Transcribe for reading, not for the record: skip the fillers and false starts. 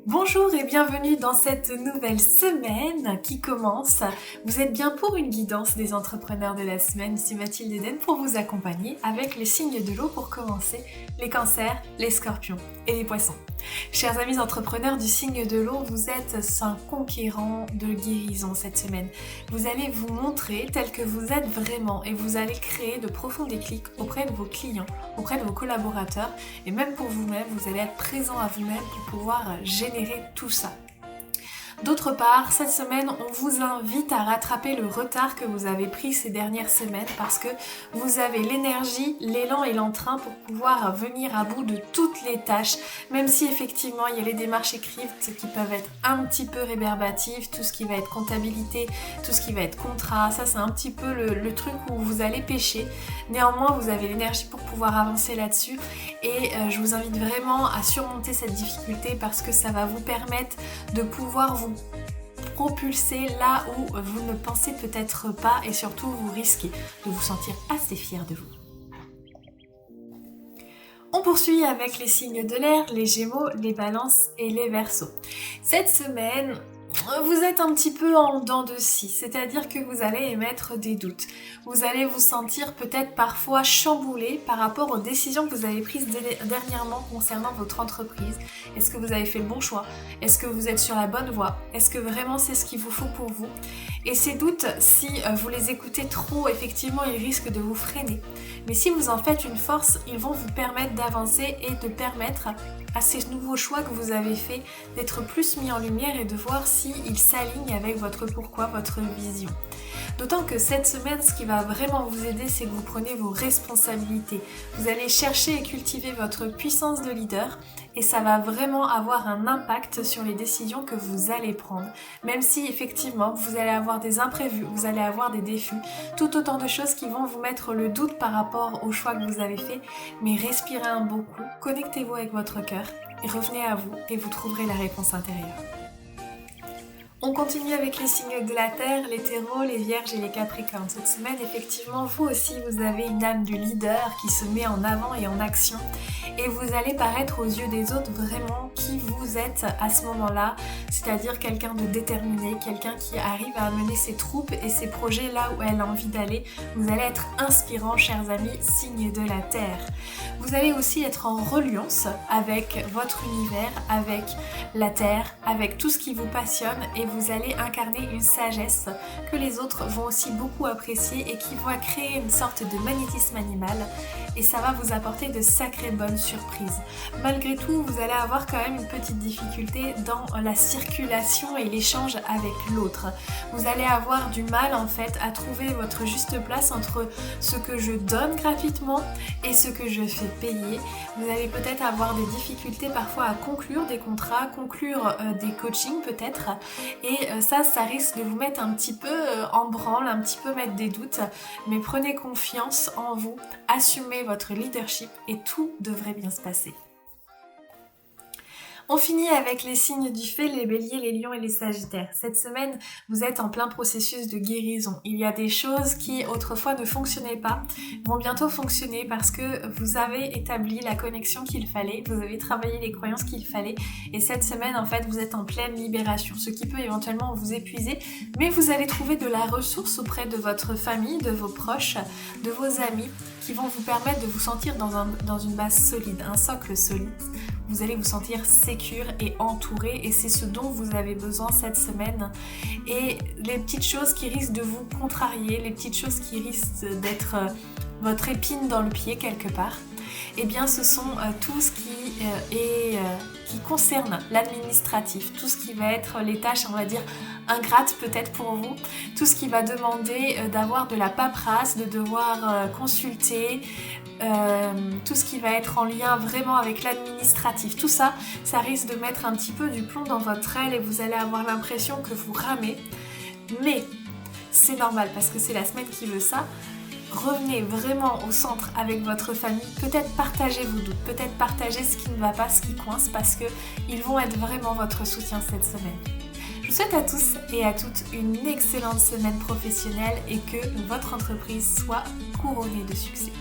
Bonjour et bienvenue dans cette nouvelle semaine qui commence. Vous êtes bien pour une guidance des entrepreneurs de la semaine. Ici Mathilde Eden pour vous accompagner avec les signes de l'eau pour commencer, les cancers, les scorpions et les poissons. Chers amis entrepreneurs du signe de l'eau, vous êtes un conquérant de guérison cette semaine. Vous allez vous montrer tel que vous êtes vraiment et vous allez créer de profonds déclics auprès de vos clients, auprès de vos collaborateurs et même pour vous-même, vous allez être présent à vous-même pour pouvoir générer tout ça. D'autre part, cette semaine, on vous invite à rattraper le retard que vous avez pris ces dernières semaines parce que vous avez l'énergie, l'élan et l'entrain pour pouvoir venir à bout de toutes les tâches, même si effectivement il y a les démarches écrites qui peuvent être un petit peu rébarbatives, tout ce qui va être comptabilité, tout ce qui va être contrat, ça c'est un petit peu le truc où vous allez pêcher. Néanmoins, vous avez l'énergie pour pouvoir avancer là-dessus et je vous invite vraiment à surmonter cette difficulté parce que ça va vous permettre de pouvoir vous propulser là où vous ne pensez peut-être pas et surtout vous risquez de vous sentir assez fier de vous. On poursuit avec les signes de l'air, les Gémeaux, les Balances et les Verseaux. Cette semaine, vous êtes un petit peu en dents de scie, c'est-à-dire que vous allez émettre des doutes. Vous allez vous sentir peut-être parfois chamboulé par rapport aux décisions que vous avez prises dernièrement concernant votre entreprise. Est-ce que vous avez fait le bon choix? Est-ce que vous êtes sur la bonne voie? Est-ce que vraiment c'est ce qu'il vous faut pour vous? Et ces doutes, si vous les écoutez trop, effectivement, ils risquent de vous freiner. Mais si vous en faites une force, ils vont vous permettre d'avancer et de permettre à ces nouveaux choix que vous avez faits d'être plus mis en lumière et de voir s'ils s'alignent avec votre pourquoi, votre vision. D'autant que cette semaine, ce qui va vraiment vous aider, c'est que vous prenez vos responsabilités. Vous allez chercher et cultiver votre puissance de leader et ça va vraiment avoir un impact sur les décisions que vous allez prendre. Même si effectivement, vous allez avoir des imprévus, vous allez avoir des défis, tout autant de choses qui vont vous mettre le doute par rapport au choix que vous avez fait. Mais respirez un bon coup, connectez-vous avec votre cœur et revenez à vous et vous trouverez la réponse intérieure. On continue avec les signes de la Terre, les Taureaux, les Vierges et les Capricornes. Cette semaine, effectivement, vous aussi, vous avez une âme du leader qui se met en avant et en action. Et vous allez paraître aux yeux des autres vraiment qui vous êtes à ce moment-là, c'est-à-dire quelqu'un de déterminé, quelqu'un qui arrive à amener ses troupes et ses projets là où elle a envie d'aller. Vous allez être inspirant, chers amis, signes de la Terre. Vous allez aussi être en reliance avec votre univers, avec la Terre, avec tout ce qui vous passionne et vous allez incarner une sagesse que les autres vont aussi beaucoup apprécier et qui va créer une sorte de magnétisme animal et ça va vous apporter de sacrées bonnes surprises. Malgré tout, vous allez avoir quand même une petite difficulté dans la circulation et l'échange avec l'autre. Vous allez avoir du mal en fait à trouver votre juste place entre ce que je donne gratuitement et ce que je fais payer. Vous allez peut-être avoir des difficultés parfois à conclure des contrats, conclure des coachings peut-être et ça risque de vous mettre un petit peu en branle, un petit peu mettre des doutes, mais prenez confiance en vous, assumez votre leadership et tout devrait bien se passer. On finit avec les signes du feu, les béliers, les lions et les sagittaires. Cette semaine, vous êtes en plein processus de guérison. Il y a des choses qui autrefois ne fonctionnaient pas, vont bientôt fonctionner parce que vous avez établi la connexion qu'il fallait, vous avez travaillé les croyances qu'il fallait et cette semaine, en fait, vous êtes en pleine libération, ce qui peut éventuellement vous épuiser, mais vous allez trouver de la ressource auprès de votre famille, de vos proches, de vos amis qui vont vous permettre de vous sentir dans une base solide, un socle solide. Vous allez vous sentir sécure et entouré et c'est ce dont vous avez besoin cette semaine. Et les petites choses qui risquent de vous contrarier, les petites choses qui risquent d'être votre épine dans le pied quelque part, eh bien ce sont tout ce qui concerne l'administratif, tout ce qui va être les tâches, on va dire, ingrates peut-être pour vous, tout ce qui va demander d'avoir de la paperasse, de devoir consulter, tout ce qui va être en lien vraiment avec l'administratif, tout ça, ça risque de mettre un petit peu du plomb dans votre aile et vous allez avoir l'impression que vous ramez, mais c'est normal parce que c'est la semaine qui veut ça. Revenez vraiment au centre avec votre famille, peut-être partagez vos doutes, peut-être partagez ce qui ne va pas, ce qui coince, parce qu'ils vont être vraiment votre soutien cette semaine. Je vous souhaite à tous et à toutes une excellente semaine professionnelle et que votre entreprise soit couronnée de succès.